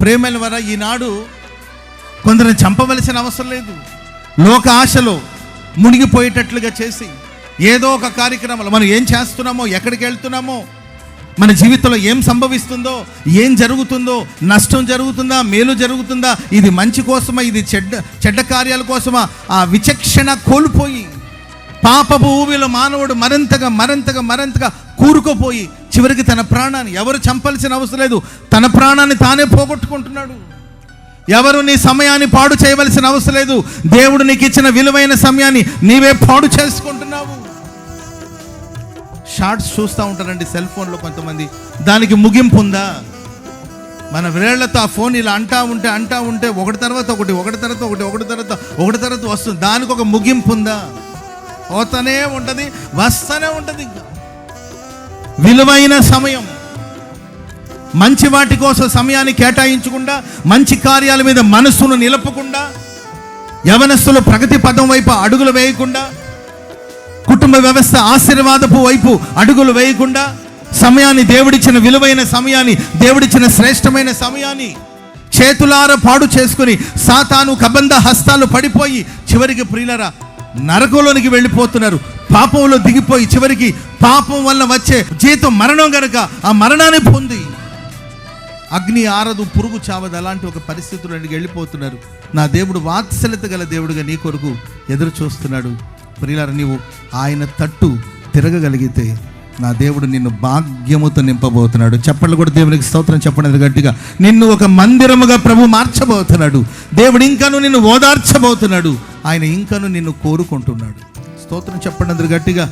ప్రేమల వల్ల ఈనాడు కొందరిని చంపవలసిన అవసరం లేదు. లోక ఆశలో మునిగిపోయేటట్లుగా చేసి ఏదో ఒక కార్యక్రమంలో మనం ఏం చేస్తున్నామో, ఎక్కడికి వెళ్తున్నామో, మన జీవితంలో ఏం సంభవిస్తుందో, ఏం జరుగుతుందో, నష్టం జరుగుతుందా, మేలు జరుగుతుందా, ఇది మంచి కోసమా, ఇది చెడ్డ కార్యాల కోసమా, ఆ విచక్షణ కోల్పోయి పాపపు ఊబిలో మానవుడు మరింతగా కూరుకుపోయి చివరికి తన ప్రాణాన్ని, ఎవరు చంపాల్సిన అవసరం లేదు, తన ప్రాణాన్ని తానే పోగొట్టుకుంటున్నాడు. ఎవరు నీ సమయాన్ని పాడు చేయవలసిన అవసరం లేదు. దేవుడు నీకు ఇచ్చిన విలువైన సమయాన్ని నీవే పాడు చేసుకుంటున్నావు. షార్ట్స్ చూస్తూ ఉంటారండి సెల్ ఫోన్లో కొంతమంది. దానికి ముగింపు ఉందా? మన వేళ్లతో ఆ ఫోన్ ఇలా అంటా ఉంటే ఒకటి తర్వాత ఒకటి వస్తుంది. దానికి ఒక ముగింపు ఉందా? పోతూనే ఉంటుంది, వస్తూనే ఉంటుంది. విలువైన సమయం, మంచి వాటి కోసం సమయాన్ని కేటాయించకుండా, మంచి కార్యాల మీద మనసును నిలపకుండా, యవనస్తులు ప్రగతి పదం వైపు అడుగులు వేయకుండా, కుటుంబ వ్యవస్థ ఆశీర్వాదపు వైపు అడుగులు వేయకుండా, సమయాన్ని, దేవుడిచ్చిన విలువైన సమయాన్ని, దేవుడిచ్చిన శ్రేష్టమైన సమయాన్ని చేతులార పాడు చేసుకుని సాతాను కబంధ హస్తాలు పడిపోయి చివరికి ప్రియులరా నరకంలోనికి వెళ్ళిపోతున్నారు. పాపంలో దిగిపోయి చివరికి పాపం వల్ల వచ్చే జీతం మరణం గనుక ఆ మరణాన్ని పొంది అగ్ని ఆరదు, పురుగు చావదు, అలాంటి ఒక పరిస్థితుల్లోకి వెళ్ళిపోతున్నారు. నా దేవుడు వాత్సల్యత గల దేవుడుగా నీ కొరకు ఎదురు చూస్తున్నాడు. ప్రియులారా, నీవు ఆయన తట్టు తిరగగలిగితే నా దేవుడు నిన్ను భాగ్యముతో నింపబోతున్నాడు. చెప్పండి కూడా దేవునికి స్తోత్రం చెప్పండి గట్టిగా. నిన్ను ఒక మందిరముగా ప్రభు మార్చబోతున్నాడు. దేవుడు ఇంకను నిన్ను ఓదార్చబోతున్నాడు. ఆయన ఇంకను నిన్ను కోరుకుంటున్నాడు. స్తోత్రం చెప్పండి గట్టిగా.